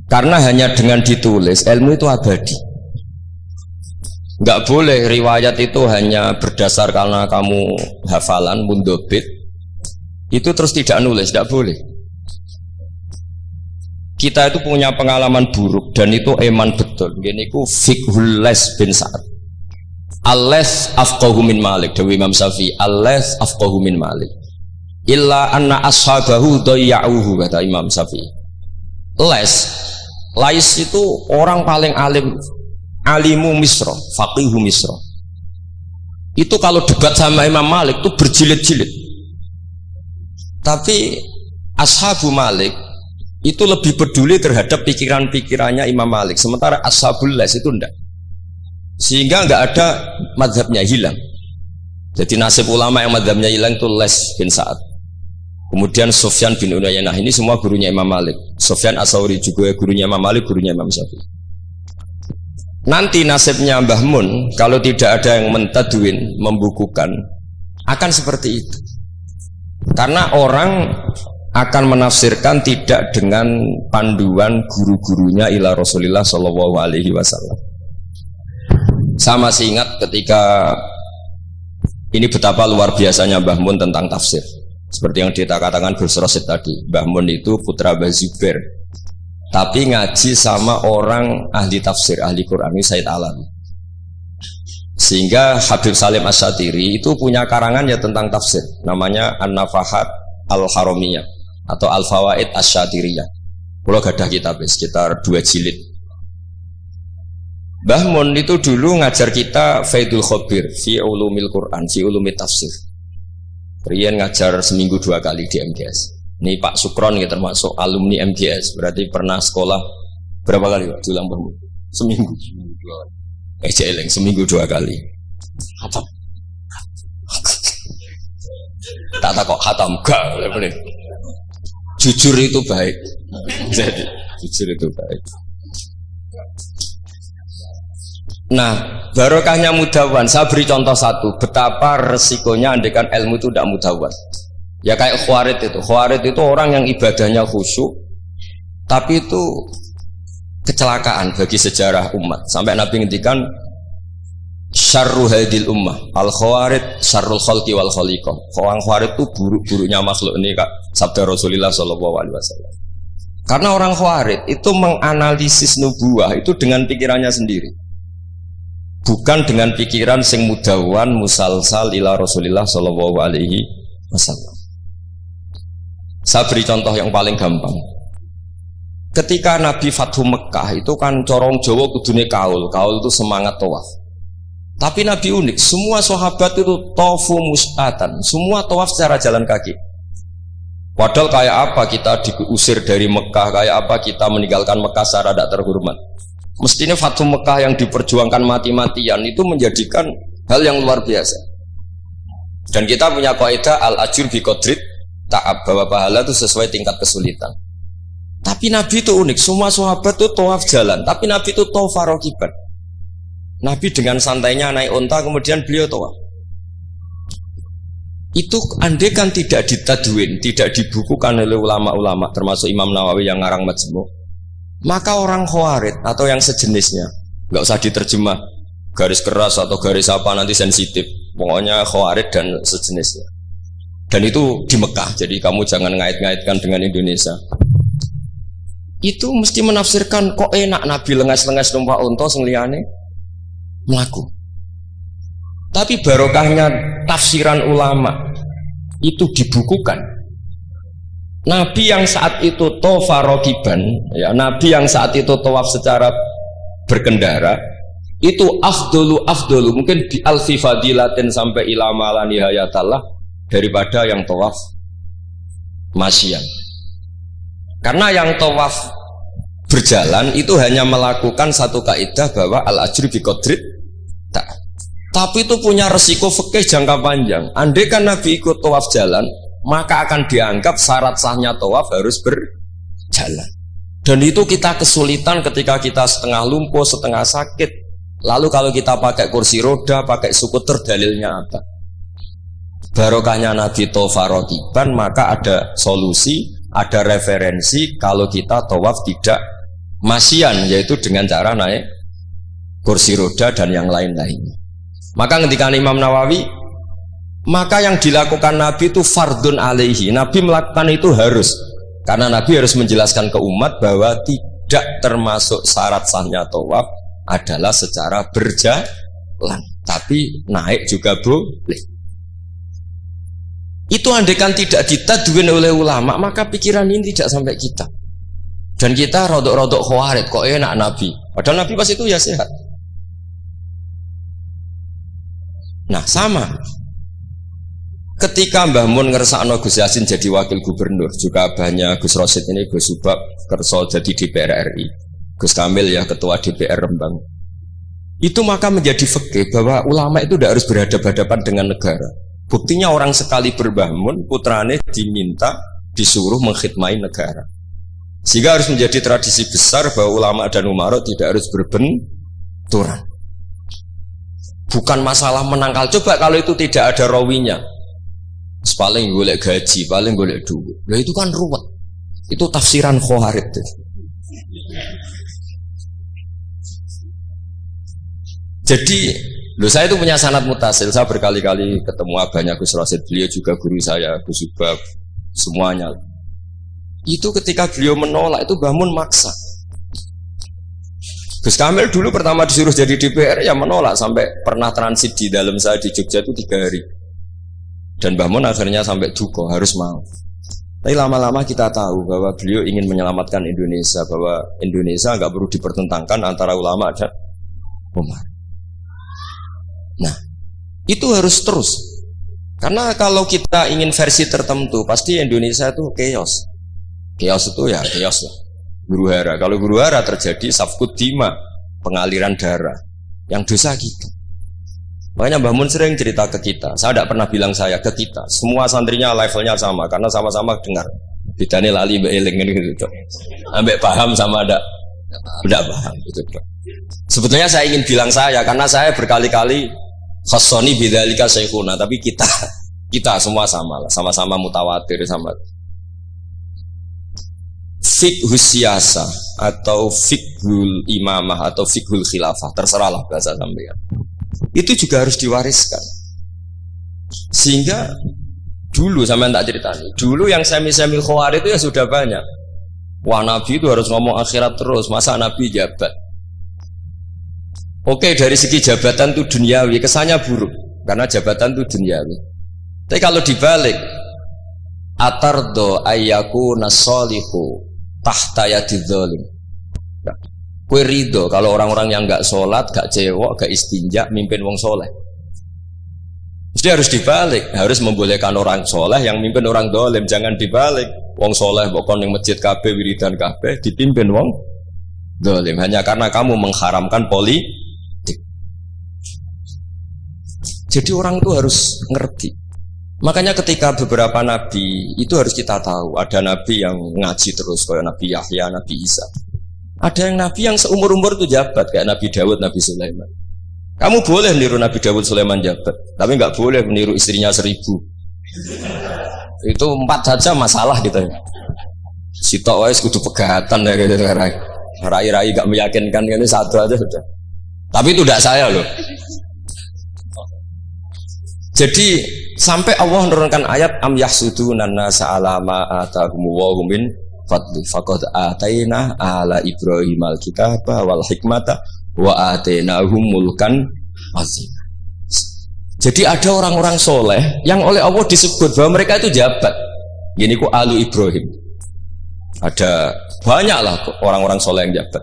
Karena hanya dengan ditulis ilmu itu abadi. Enggak boleh riwayat itu hanya berdasar karena kamu hafalan mundobit itu terus tidak nulis, tidak boleh. Kita itu punya pengalaman buruk dan itu eman betul. Gini ku fiqhul Les bin Sa'ad. Al-Les afqahu min Malik. Dewi Imam Syafi'i. Al-Les afqahu min Malik. Illa anna ashabahu dayya'uhu, kata Imam Syafi'i. Lais itu orang paling alim, alimu Misra, faqihu Misra. Itu kalau debat sama Imam Malik itu berjilid-jilid. Tapi ashabu Malik itu lebih peduli terhadap pikiran-pikirannya Imam Malik, sementara ashabul Les itu enggak, sehingga enggak ada mazhabnya hilang. Jadi nasib ulama yang mazhabnya hilang itu Les bin Sa'ad, kemudian Sufyan bin Uyainah, ini semua gurunya Imam Malik. Sufyan As-Tsauri juga gurunya Imam Malik, gurunya Imam Syafi'i. Nanti nasibnya Mbah Mun kalau tidak ada yang mentadwin, membukukan, akan seperti itu. Karena orang akan menafsirkan tidak dengan panduan guru-gurunya ila Rasulillah Shallallahu Alaihi Wasallam. Sama masih ingat ketika ini betapa luar biasanya Mbah Mun tentang tafsir. Seperti yang kita katakan Gus Rosid tadi, Mbah Mun itu putra Mbah Zubair, tapi ngaji sama orang ahli tafsir, ahli Quran, ini Said Alawi. Sehingga Habib Salim Asy-Syatiri itu punya karangan ya tentang tafsir, namanya An-Nafahat Al-Haramiyah atau Al-Fawaid Asy-Syatiriyah. Kalau gadah kitab sekitar 2 jilid. Mbah Mun itu dulu ngajar kita Faidul Khobir fi ulumil Quran, fi ulumit tafsir. Rian ngajar seminggu 2 kali di MGS. Ini Pak Sukron ya termasuk alumni MGS, berarti pernah sekolah berapa kali Pak diulang Mbah Mun? Seminggu. Jeleng seminggu 2 kali. Hatam. Tak kok hatam gak boleh. Jujur itu baik. Jadi jujur itu baik. Nah, barokahnya mudawan. Saya beri contoh satu, betapa resikonya andekan ilmu itu tidak mudawan. Ya kayak Khawarid itu. Khawarid itu orang yang ibadahnya khusyuk, tapi itu kecelakaan bagi sejarah umat. Sampai Nabi ngendikan syarru hadil ummah al-khawarid syarrul khalqi wal khaliqah. Orang khawarid itu buruk-buruknya makhluk, ini Kak sabda Rasulullah sallallahu alaihi wasallam. Karena orang khawarid itu menganalisis nubuah itu dengan pikirannya sendiri, bukan dengan pikiran sing mudawan musalsal ila Rasulullah sallallahu alaihi wasallam. Saya beri contoh yang paling gampang. Ketika Nabi Fathu Mekah itu kan corong Jawa kudune kaul itu semangat tawaf. Tapi Nabi unik, semua sahabat itu tofu mus'atan, semua tawaf secara jalan kaki. Padahal kayak apa kita diusir dari Mekah, kayak apa kita meninggalkan Mekah secara tidak terhormat. Mestinya Fathu Mekah yang diperjuangkan mati-matian itu menjadikan hal yang luar biasa. Dan kita punya kaidah al-ajur bi qadrit ta'ab, bahwa pahala itu sesuai tingkat kesulitan. Tapi Nabi itu unik, semua sahabat itu tawaf jalan, tapi Nabi itu tawaf rakiban. Nabi dengan santainya naik unta, kemudian beliau tawaf. Itu andai kan tidak ditadwin, tidak dibukukan oleh ulama-ulama, termasuk Imam Nawawi yang ngarang Majmu', maka orang Khawarid atau yang sejenisnya, nggak usah diterjemah garis keras atau garis apa nanti sensitif, pokoknya Khawarid dan sejenisnya. Dan itu di Mekah, jadi kamu jangan ngait-ngaitkan dengan Indonesia. Itu mesti menafsirkan kok enak Nabi lengas-lengas numpak unta sing liyane melaku. Tapi barokahnya tafsiran ulama itu dibukukan. Nabi yang saat itu tofa rokiban, ya, Nabi yang saat itu tawaf secara berkendara, itu afdolu mungkin bi alfi fadilatin sampai ila mala nihayatallah daripada yang tawaf masyian. Karena yang tawaf berjalan itu hanya melakukan satu kaidah bahwa al-ajru bi qadrit ta'ab. Tapi itu punya resiko fikih jangka panjang. Andai kan Nabi ikut tawaf jalan, maka akan dianggap syarat sahnya tawaf harus berjalan. Dan itu kita kesulitan ketika kita setengah lumpuh, setengah sakit. Lalu kalau kita pakai kursi roda, pakai skuter, dalilnya apa? Barokahnya Nabi tawaf rakiban, maka ada solusi, ada referensi kalau kita tawaf tidak Masyian, yaitu dengan cara naik kursi roda dan yang lain-lainnya. Maka ketika Imam Nawawi, maka yang dilakukan Nabi itu fardun alaihi. Nabi melakukan itu harus, karena Nabi harus menjelaskan ke umat bahwa tidak termasuk syarat sahnya tawaf adalah secara berjalan, tapi naik juga boleh. Itu andaikan tidak ditadwin oleh ulama, maka pikiran ini tidak sampai kita. Dan kita rodok-rodok khawarid, kok enak Nabi. Padahal Nabi pas itu ya sehat. Nah sama. Ketika Mbah Mun ngersakno Gus Yasin jadi wakil gubernur, juga banyak Gus Rosid ini, Gus Subak kerso jadi DPR RI, Gus Kamil ya ketua DPR Rembang. Itu maka menjadi fikih bahwa ulama itu tidak harus berhadapan-hadapan dengan negara. Buktinya orang sekali berbah Mun, putrane diminta disuruh mengkhidmati negara. Sehingga harus menjadi tradisi besar bahwa ulama dan umarok tidak harus berbenturan. Bukan masalah menangkal. Coba kalau itu tidak ada rawinya, paling golek gaji, paling golek duit. Nah itu kan ruwet. Itu tafsiran khawarid. Jadi, saya itu punya sanad mutasil. Saya berkali-kali ketemu abahnya Gus Rosid, beliau juga guru saya, Gus Subab, semuanya. Itu ketika beliau menolak itu Mbah Mun maksa. Gus Kamil dulu pertama disuruh jadi DPR ya menolak, sampai pernah transit di dalam saya di Jogja itu 3 hari. Dan Mbah Mun akhirnya sampai duka harus mau. Tapi lama-lama kita tahu bahwa beliau ingin menyelamatkan Indonesia, bahwa Indonesia nggak perlu dipertentangkan antara ulama dan umar. Nah, itu harus terus. Karena kalau kita ingin versi tertentu, pasti Indonesia itu chaos. Chaos itu ya chaos lah. Guru hara. Kalau guru hara terjadi safkut dima, pengaliran darah. Yang dosa kita. Makanya Mbah Mun sering cerita ke kita. Saya tidak pernah bilang saya ke kita. Semua santrinya levelnya sama, karena sama-sama dengar. Bedanya lali mbak eling gitu. Ambek paham sama tidak paham gitu. Sebetulnya saya ingin bilang saya, karena saya berkali-kali khasoni bidzalika syekhuna, tapi kita semua sama lah, sama-sama mutawatir sama. Fiqhus siyasa atau fiqhul imamah atau fiqhul khilafah, terserahlah bahasa sampean. Itu juga harus diwariskan. Sehingga dulu sampean tak ceritani, dulu yang semi-semi khawarij itu ya sudah banyak. Wah Nabi itu harus ngomong akhirat terus, masa Nabi jabat. Oke, dari segi jabatan itu duniawi, kesannya buruk karena jabatan itu duniawi. Tapi kalau dibalik, atardo ayyaku nasolihu tahta yadidzolim. Kue ridho kalau orang-orang yang nggak sholat, nggak cewek, nggak istinja, mimpin wong soleh. Jadi harus dibalik, harus membolehkan orang soleh yang mimpin orang dolim, jangan dibalik. Wong soleh pokoknya yang masjid kabeh wiridan kabeh dipimpin wong dolim hanya karena kamu mengharamkan politik. Jadi orang itu harus ngerti. Makanya ketika beberapa nabi itu harus kita tahu, ada nabi yang ngaji terus kayak Nabi Yahya, Nabi Isa. Ada yang nabi yang seumur-umur itu jabat kayak Nabi Dawud, Nabi Sulaiman. Kamu boleh niru Nabi Dawud, Sulaiman jabat, tapi nggak boleh meniru istrinya 1000. Itu 4 saja masalah gitu ya. Sitok wis kudu pegatan ya gitu sekarang. Rai-rai gak meyakinkan ini satu aja sudah. Tapi itu tidak saya loh. Jadi sampai Allah menurunkan ayat am yahsuduna nasa ala ma atahumullahu min fadli faqad ataina ala Ibrahim al-kitaba wal hikmata wa atainahum mulkan azim. Jadi ada orang-orang soleh yang oleh Allah disebut bahwa mereka itu jabat. Gini ku alu Ibrahim. Ada banyaklah orang-orang soleh yang jabat.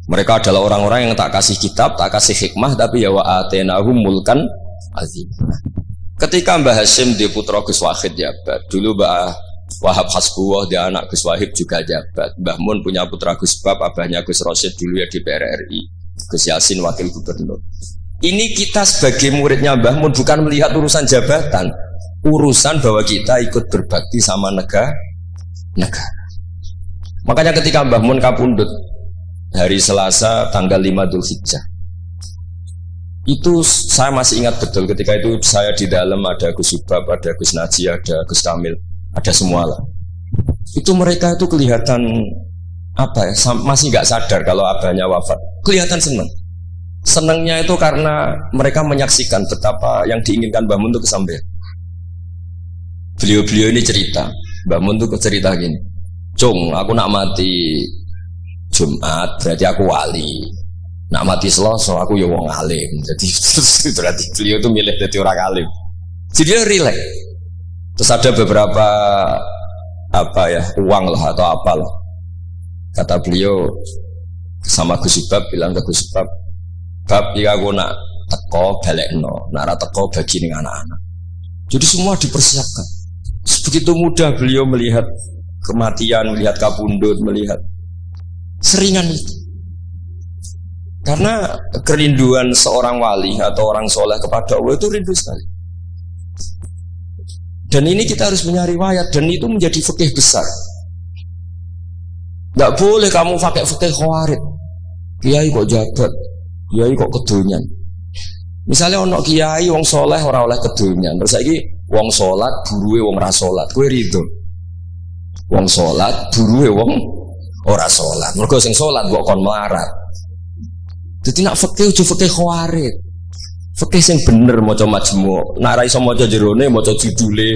Mereka adalah orang-orang yang tak kasih kitab, tak kasih hikmah, tapi ya wa atainahum mulkan azim. Ketika Mbah Hasyim di putra Gus Wahid jabat, dulu Mbah Wahab Hasbuwah dia anak Gus Wahib juga jabat. Mbah Mun punya putra Gus Bab, abahnya Gus Rosid dulu ya di PRRI, Gus Yasin wakil gubernur. Ini kita sebagai muridnya Mbah Mun bukan melihat urusan jabatan, urusan bahwa kita ikut berbakti sama negara. Makanya ketika Mbah Mun kapundhut hari Selasa tanggal 5 Dzulhijjah, itu saya masih ingat betul. Ketika itu saya di dalam ada Gus Subab, ada Gus Naji, ada Gus Kamil, ada semua lah. Itu mereka itu kelihatan apa ya, masih nggak sadar kalau abahnya wafat. Kelihatan senang. Senangnya itu karena mereka menyaksikan betapa yang diinginkan Mbah Mun itu kesampaian. Beliau-beliau ini cerita, Mbah Mun itu cerita gini, Cung, aku nak mati Jumat berarti aku wali, nak mati Selasa aku ya wong alim. Jadi berarti beliau itu milih jadi orang alim. Jadi dia relax. Terus ada beberapa apa ya, uang lah atau apalah. Kata beliau sama Gus Ibab, bilang ke Gus Ibab, bab jika aku nak teko balekno, nak ra teko bagi ning anak-anak. Jadi semua dipersiapkan. Begitu mudah beliau melihat kematian, melihat kapundhut, melihat seringan itu. Karena kerinduan seorang wali atau orang soleh kepada Allah itu rindu sekali. Dan ini kita harus punya riwayat, dan itu menjadi fikih besar. Nggak boleh kamu pakai fikih khawarij. Kiai kok jabat, kiai kok kedonyan. Misalnya ono kiai wong soleh ora oleh kedonyan, terus saiki wong salat buruhe wong ra salat, kowe rido. Wong salat buruhe wong ora salat. Mergo sing salat kok kon melarat. Dadi nak fikih aja fikih khawarij. Fikih sing bener maca majmu'. Nak ra iso maca jerone maca judule.